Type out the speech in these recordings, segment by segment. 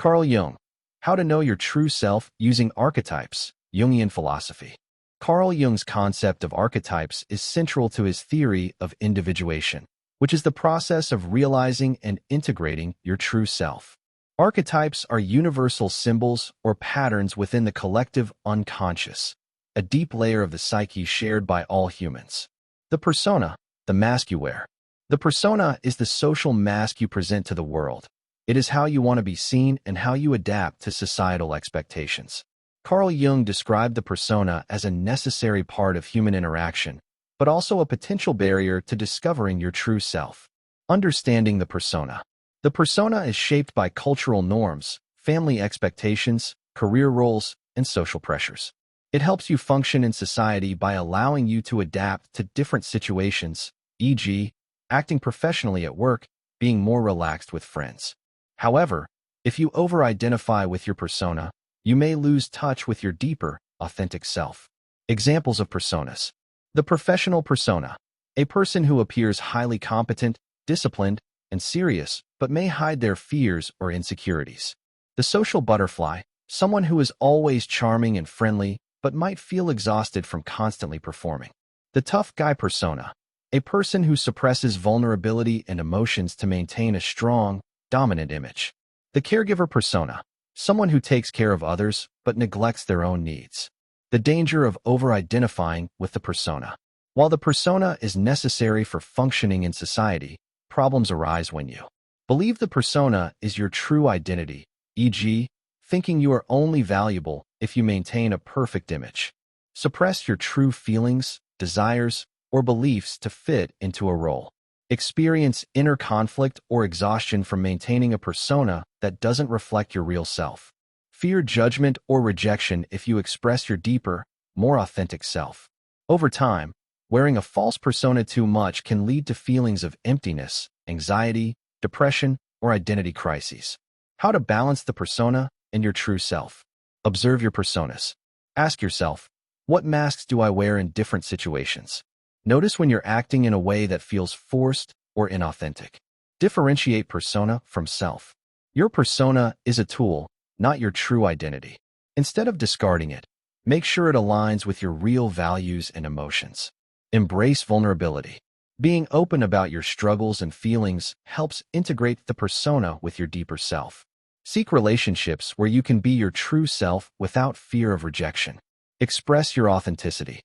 Carl Jung. How to know your true self using archetypes, Jungian philosophy. Carl Jung's concept of archetypes is central to his theory of individuation, which is the process of realizing and integrating your true self. Archetypes are universal symbols or patterns within the collective unconscious, a deep layer of the psyche shared by all humans. The persona, the mask you wear. The persona is the social mask you present to the world. It is how you want to be seen and how you adapt to societal expectations. Carl Jung described the persona as a necessary part of human interaction, but also a potential barrier to discovering your true self. Understanding the persona. The persona is shaped by cultural norms, family expectations, career roles, and social pressures. It helps you function in society by allowing you to adapt to different situations, e.g., acting professionally at work, being more relaxed with friends. However, if you over-identify with your persona, you may lose touch with your deeper, authentic self. Examples of personas. The professional persona, a person who appears highly competent, disciplined, and serious, but may hide their fears or insecurities. The social butterfly, someone who is always charming and friendly, but might feel exhausted from constantly performing. The tough guy persona, a person who suppresses vulnerability and emotions to maintain a strong, dominant image. The caregiver persona, someone who takes care of others but neglects their own needs. The danger of over-identifying with the persona. While the persona is necessary for functioning in society, problems arise when you believe the persona is your true identity, e.g., thinking you are only valuable if you maintain a perfect image. Suppress your true feelings, desires, or beliefs to fit into a role. Experience inner conflict or exhaustion from maintaining a persona that doesn't reflect your real self. Fear judgment or rejection if you express your deeper, more authentic self. Over time, wearing a false persona too much can lead to feelings of emptiness, anxiety, depression, or identity crises. How to balance the persona and your true self. Observe your personas. Ask yourself, what masks do I wear in different situations? Notice when you're acting in a way that feels forced or inauthentic. Differentiate persona from self. Your persona is a tool, not your true identity. Instead of discarding it, make sure it aligns with your real values and emotions. Embrace vulnerability. Being open about your struggles and feelings helps integrate the persona with your deeper self. Seek relationships where you can be your true self without fear of rejection. Express your authenticity.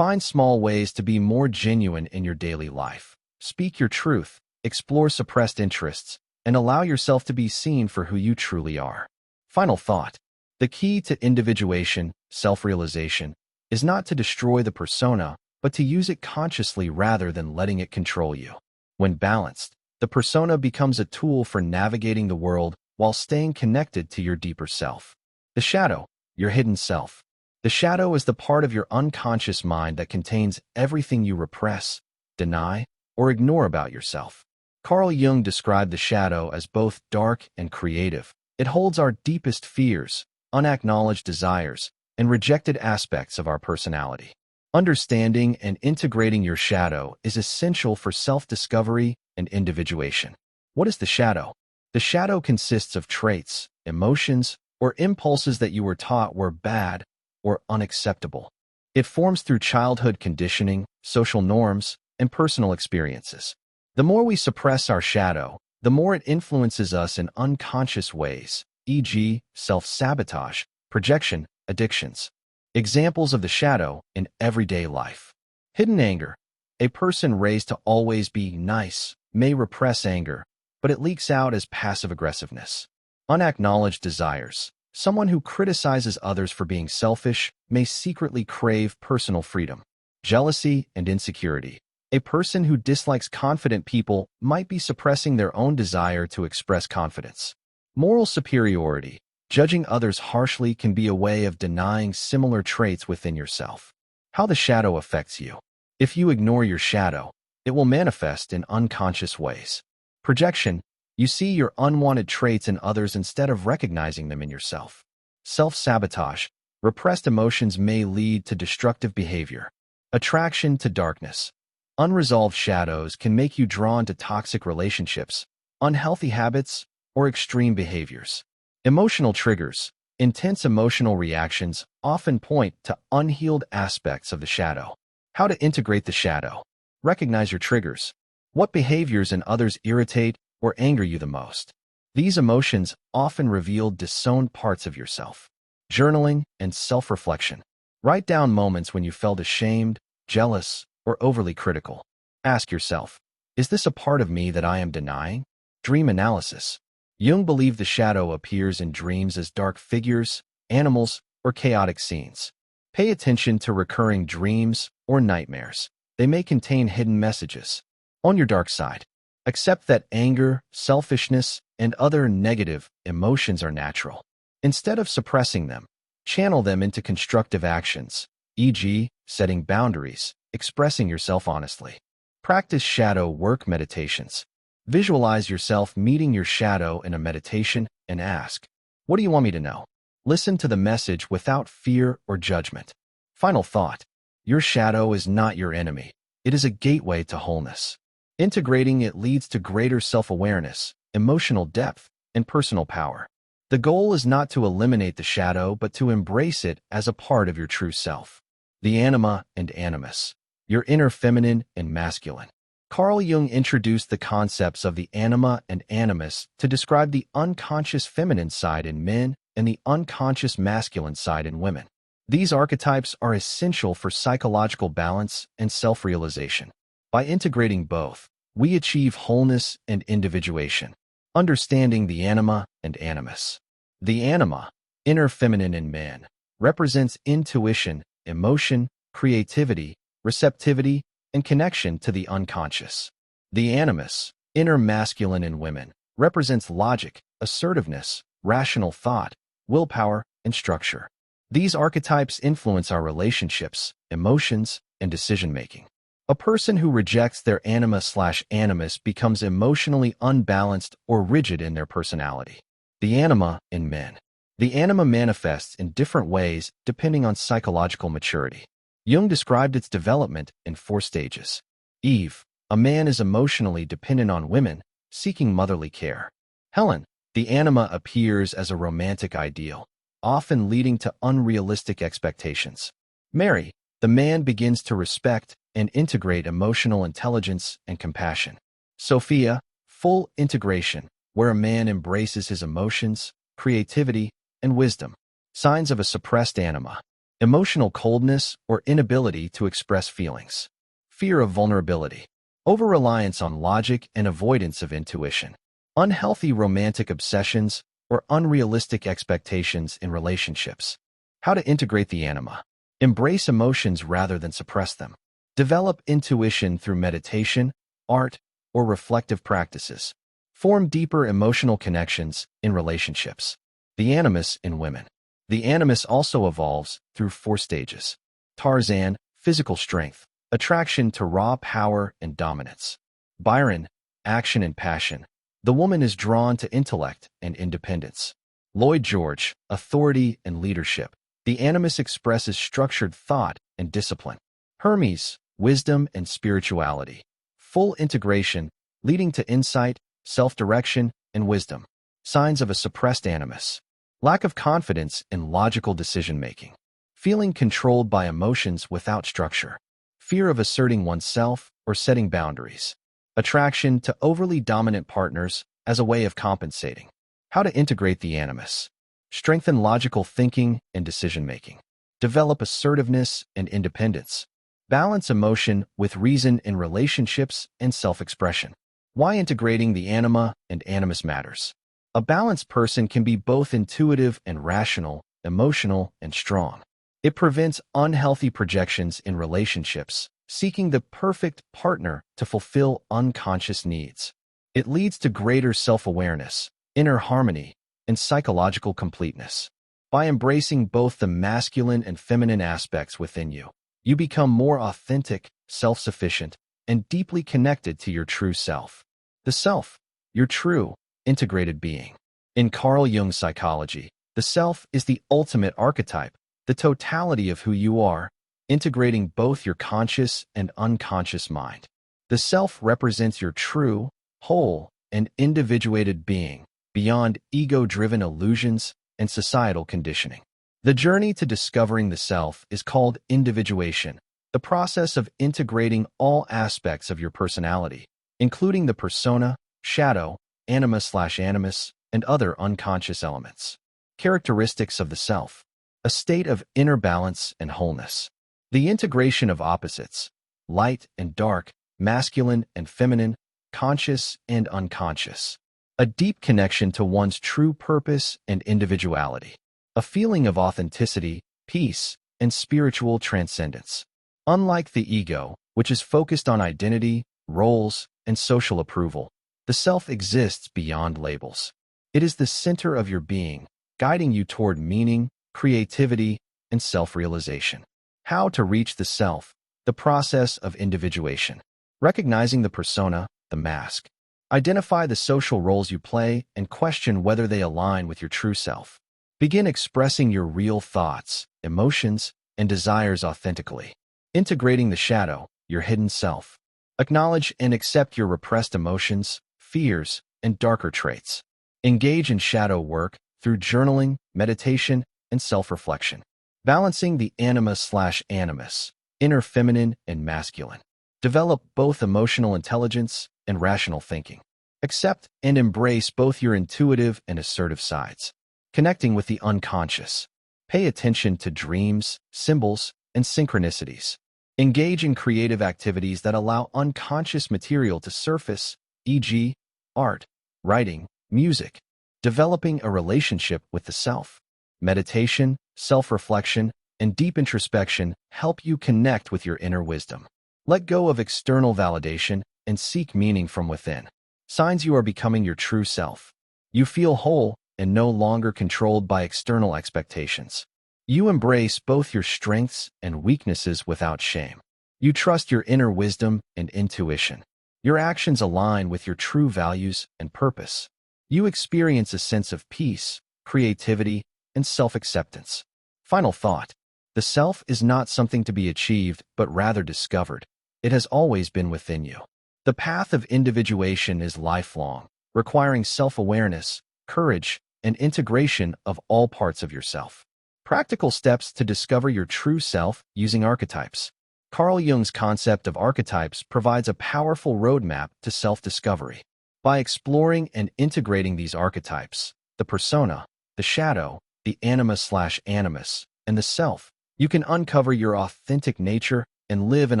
Find small ways to be more genuine in your daily life. Speak your truth, explore suppressed interests, and allow yourself to be seen for who you truly are. Final thought. The key to individuation, self-realization, is not to destroy the persona, but to use it consciously rather than letting it control you. When balanced, the persona becomes a tool for navigating the world while staying connected to your deeper self. The shadow, your hidden self. The shadow is the part of your unconscious mind that contains everything you repress, deny, or ignore about yourself. Carl Jung described the shadow as both dark and creative. It holds our deepest fears, unacknowledged desires, and rejected aspects of our personality. Understanding and integrating your shadow is essential for self-discovery and individuation. What is the shadow? The shadow consists of traits, emotions, or impulses that you were taught were bad or unacceptable. It forms through childhood conditioning, social norms, and personal experiences. The more we suppress our shadow, the more it influences us in unconscious ways, e.g., self-sabotage, projection, addictions. Examples of the shadow in everyday life. Hidden anger. A person raised to always be nice may repress anger, but it leaks out as passive aggressiveness. Unacknowledged desires. Someone who criticizes others for being selfish may secretly crave personal freedom. Jealousy and insecurity. A person who dislikes confident people might be suppressing their own desire to express confidence. Moral superiority. Judging others harshly can be a way of denying similar traits within yourself. How the shadow affects you. If you ignore your shadow, it will manifest in unconscious ways. Projection. You see your unwanted traits in others instead of recognizing them in yourself. Self-sabotage. Repressed emotions may lead to destructive behavior. Attraction to darkness. Unresolved shadows can make you drawn to toxic relationships, unhealthy habits, or extreme behaviors. Emotional triggers. Intense emotional reactions often point to unhealed aspects of the shadow. How to integrate the shadow. Recognize your triggers. What behaviors in others irritate or anger you the most? These emotions often reveal disowned parts of yourself. Journaling and self-reflection. Write down moments when you felt ashamed, jealous, or overly critical. Ask yourself, is this a part of me that I am denying? Dream analysis. Jung believed the shadow appears in dreams as dark figures, animals, or chaotic scenes. Pay attention to recurring dreams or nightmares. They may contain hidden messages. On your dark side, accept that anger, selfishness, and other negative emotions are natural. Instead of suppressing them, channel them into constructive actions, e.g., setting boundaries, expressing yourself honestly. Practice shadow work meditations. Visualize yourself meeting your shadow in a meditation and ask, what do you want me to know? Listen to the message without fear or judgment. Final thought. Your shadow is not your enemy. It is a gateway to wholeness. Integrating it leads to greater self-awareness, emotional depth, and personal power. The goal is not to eliminate the shadow, but to embrace it as a part of your true self. The anima and animus. Your inner feminine and masculine. Carl Jung introduced the concepts of the anima and animus to describe the unconscious feminine side in men and the unconscious masculine side in women. These archetypes are essential for psychological balance and self-realization. By integrating both, we achieve wholeness and individuation. Understanding the anima and animus. The anima, inner feminine in men, represents intuition, emotion, creativity, receptivity, and connection to the unconscious. The animus, inner masculine in women, represents logic, assertiveness, rational thought, willpower, and structure. These archetypes influence our relationships, emotions, and decision-making. A person who rejects their anima/animus becomes emotionally unbalanced or rigid in their personality. The anima in men. The anima manifests in different ways depending on psychological maturity. Jung described its development in 4 stages. Eve, a man is emotionally dependent on women, seeking motherly care. Helen, the anima appears as a romantic ideal, often leading to unrealistic expectations. Mary, the man begins to respect and integrate emotional intelligence and compassion. Sophia, full integration, where a man embraces his emotions, creativity, and wisdom. Signs of a suppressed anima. Emotional coldness or inability to express feelings. Fear of vulnerability. Over-reliance on logic and avoidance of intuition. Unhealthy romantic obsessions or unrealistic expectations in relationships. How to integrate the anima. Embrace emotions rather than suppress them. Develop intuition through meditation, art, or reflective practices. Form deeper emotional connections in relationships. The animus in women. The animus also evolves through 4 stages. Tarzan, physical strength, attraction to raw power and dominance. Byron, action and passion. The woman is drawn to intellect and independence. Lloyd George, authority and leadership. The animus expresses structured thought and discipline. Hermes, wisdom and spirituality. Full integration, leading to insight, self-direction, and wisdom. Signs of a suppressed animus. Lack of confidence in logical decision-making. Feeling controlled by emotions without structure. Fear of asserting oneself or setting boundaries. Attraction to overly dominant partners as a way of compensating. How to integrate the animus. Strengthen logical thinking and decision-making. Develop assertiveness and independence. Balance emotion with reason in relationships and self-expression. Why integrating the anima and animus matters. A balanced person can be both intuitive and rational, emotional and strong. It prevents unhealthy projections in relationships, seeking the perfect partner to fulfill unconscious needs. It leads to greater self-awareness, inner harmony, and psychological completeness. By embracing both the masculine and feminine aspects within you, you become more authentic, self-sufficient, and deeply connected to your true self. The self, your true, integrated being. In Carl Jung's psychology, the self is the ultimate archetype, the totality of who you are, integrating both your conscious and unconscious mind. The self represents your true, whole, and individuated being, beyond ego-driven illusions and societal conditioning. The journey to discovering the self is called individuation, the process of integrating all aspects of your personality, including the persona, shadow, anima/animus, and other unconscious elements. Characteristics of the self: a state of inner balance and wholeness. The integration of opposites, light and dark, masculine and feminine, conscious and unconscious. A deep connection to one's true purpose and individuality. A feeling of authenticity, peace, and spiritual transcendence. Unlike the ego, which is focused on identity, roles, and social approval, the self exists beyond labels. It is the center of your being, guiding you toward meaning, creativity, and self-realization. How to reach the self: the process of individuation. Recognizing the persona, the mask. Identify the social roles you play and question whether they align with your true self. Begin expressing your real thoughts, emotions, and desires authentically. Integrating the shadow, your hidden self. Acknowledge and accept your repressed emotions, fears, and darker traits. Engage in shadow work through journaling, meditation, and self-reflection. Balancing the anima/animus, inner feminine and masculine. Develop both emotional intelligence and rational thinking. Accept and embrace both your intuitive and assertive sides. Connecting with the unconscious. Pay attention to dreams, symbols, and synchronicities. Engage in creative activities that allow unconscious material to surface, e.g., art, writing, music. Developing a relationship with the self. Meditation, self-reflection, and deep introspection help you connect with your inner wisdom. Let go of external validation and seek meaning from within. Signs you are becoming your true self. You feel whole and no longer controlled by external expectations. You embrace both your strengths and weaknesses without shame. You trust your inner wisdom and intuition. Your actions align with your true values and purpose. You experience a sense of peace, creativity, and self-acceptance. Final thought: the self is not something to be achieved, but rather discovered. It has always been within you. The path of individuation is lifelong, requiring self-awareness, courage, and integration of all parts of yourself. Practical steps to discover your true self using archetypes. Carl Jung's concept of archetypes provides a powerful roadmap to self-discovery. By exploring and integrating these archetypes, the persona, the shadow, the anima/animus, and the self, you can uncover your authentic nature and live in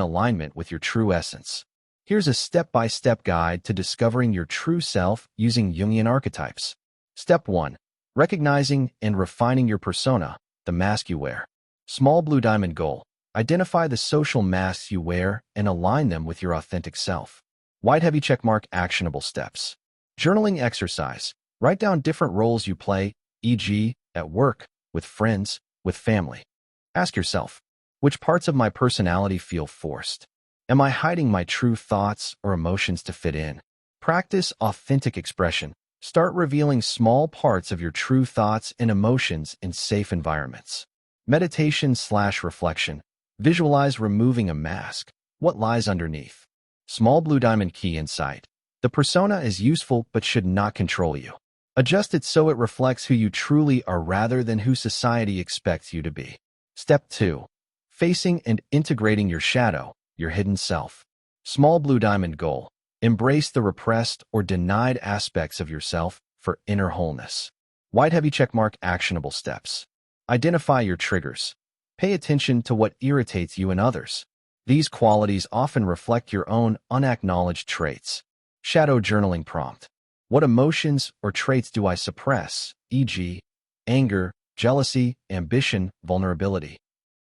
alignment with your true essence. Here's a step-by-step guide to discovering your true self using Jungian archetypes. Step 1. Recognizing and refining your persona, the mask you wear. Small blue diamond goal. Identify the social masks you wear and align them with your authentic self. White heavy checkmark. Actionable steps. Journaling exercise. Write down different roles you play, e.g., at work, with friends, with family. Ask yourself, which parts of my personality feel forced? Am I hiding my true thoughts or emotions to fit in? Practice authentic expression. Start revealing small parts of your true thoughts and emotions in safe environments. Meditation/reflection. Visualize removing a mask. What lies underneath? Small blue diamond key insight. The persona is useful but should not control you. Adjust it so it reflects who you truly are rather than who society expects you to be. Step 2. Facing and integrating your shadow, your hidden self. Small blue diamond goal. Embrace the repressed or denied aspects of yourself for inner wholeness. White heavy checkmark. Actionable steps. Identify your triggers. Pay attention to what irritates you and others. These qualities often reflect your own unacknowledged traits. Shadow journaling prompt. What emotions or traits do I suppress, e.g., anger, jealousy, ambition, vulnerability?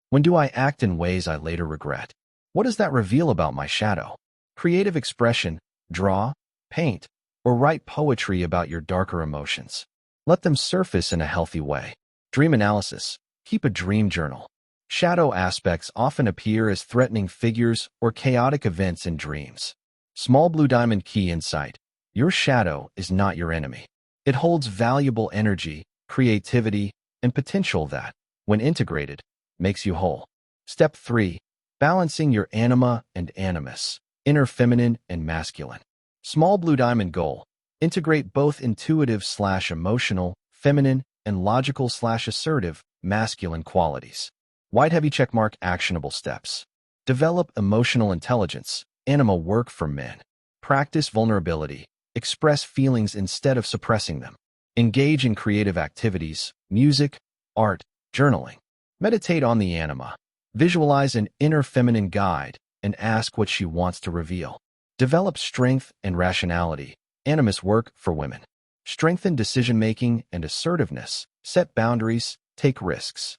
When do I act in ways I later regret? What does that reveal about my shadow? Creative expression. Draw, paint, or write poetry about your darker emotions. Let them surface in a healthy way. Dream analysis. Keep a dream journal. Shadow aspects often appear as threatening figures or chaotic events in dreams. Small blue diamond key insight. Your shadow is not your enemy. It holds valuable energy, creativity, and potential that, when integrated, makes you whole. Step 3. Balancing your anima and animus, inner feminine and masculine. Small blue diamond goal. Integrate both intuitive/emotional, feminine, and logical/assertive, masculine qualities. White heavy checkmark actionable steps. Develop emotional intelligence, anima work for men. Practice vulnerability, express feelings instead of suppressing them. Engage in creative activities, music, art, journaling. Meditate on the anima. Visualize an inner feminine guide and ask what she wants to reveal. Develop strength and rationality, animus work for women. Strengthen decision-making and assertiveness, set boundaries, take risks.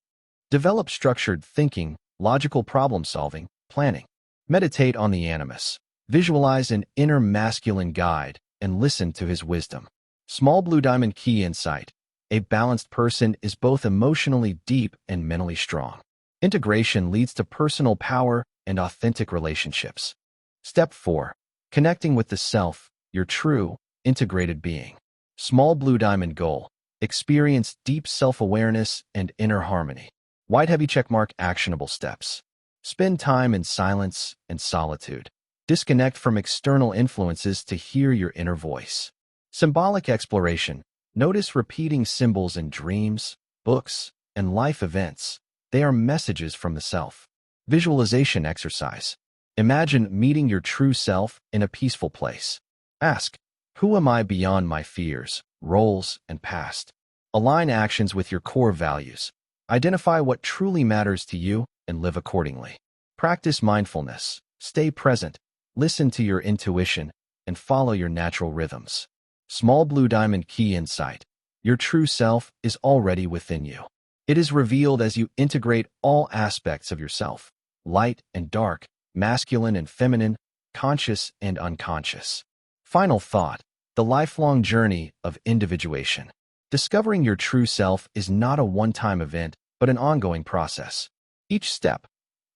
Develop structured thinking, logical problem-solving, planning. Meditate on the animus. Visualize an inner masculine guide and listen to his wisdom. Small blue diamond key insight. A balanced person is both emotionally deep and mentally strong. Integration leads to personal power and authentic relationships. Step 4. Connecting with the self, your true, integrated being. Small blue diamond goal. Experience deep self-awareness and inner harmony. White heavy checkmark actionable steps. Spend time in silence and solitude. Disconnect from external influences to hear your inner voice. Symbolic exploration. Notice repeating symbols in dreams, books, and life events. They are messages from the self. Visualization exercise. Imagine meeting your true self in a peaceful place. Ask, who am I beyond my fears, roles, and past? Align actions with your core values. Identify what truly matters to you and live accordingly. Practice mindfulness. Stay present. Listen to your intuition and follow your natural rhythms. Small blue diamond key insight. Your true self is already within you. It is revealed as you integrate all aspects of yourself, light and dark, masculine and feminine, conscious and unconscious. Final thought, the lifelong journey of individuation. Discovering your true self is not a one-time event, but an ongoing process. Each step,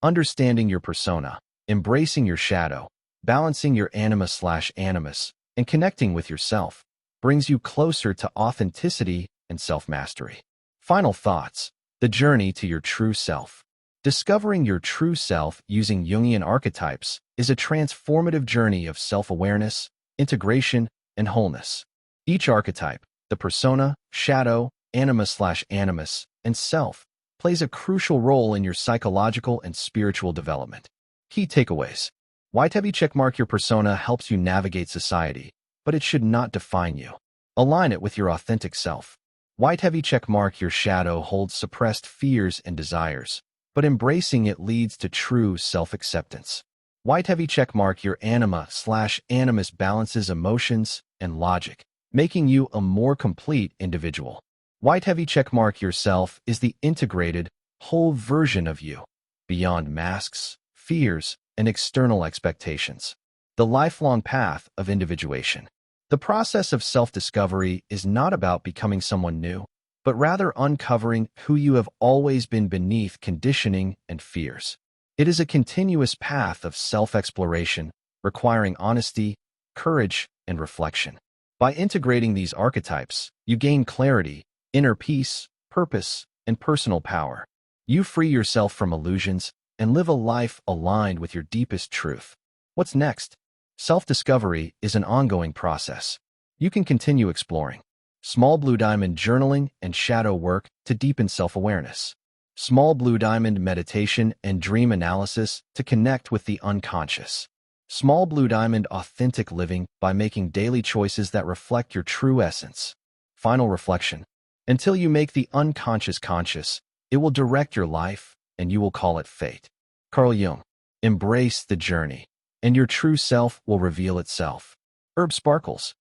understanding your persona, embracing your shadow, balancing your anima/animus, and connecting with yourself, brings you closer to authenticity and self-mastery. Final thoughts, the journey to your true self. Discovering your true self using Jungian archetypes is a transformative journey of self-awareness, integration, and wholeness. Each archetype, the persona, shadow, anima/animus, and self, plays a crucial role in your psychological and spiritual development. Key takeaways. White heavy checkmark your persona helps you navigate society, but it should not define you. Align it with your authentic self. White heavy checkmark your shadow holds suppressed fears and desires, but embracing it leads to true self-acceptance. White heavy checkmark your anima/animus balances emotions and logic, making you a more complete individual. White heavy checkmark yourself is the integrated, whole version of you, beyond masks, fears, and external expectations. The lifelong path of individuation. The process of self-discovery is not about becoming someone new, but rather uncovering who you have always been beneath conditioning and fears. It is a continuous path of self-exploration, requiring honesty, courage, and reflection. By integrating these archetypes, you gain clarity, inner peace, purpose, and personal power. You free yourself from illusions and live a life aligned with your deepest truth. What's next? Self-discovery is an ongoing process. You can continue exploring. Small blue diamond journaling and shadow work to deepen self-awareness. Small blue diamond meditation and dream analysis to connect with the unconscious. Small blue diamond authentic living by making daily choices that reflect your true essence. Final reflection. Until you make the unconscious conscious, it will direct your life, and you will call it fate. Carl Jung. Embrace the journey, and your true self will reveal itself. Herb Sparkles.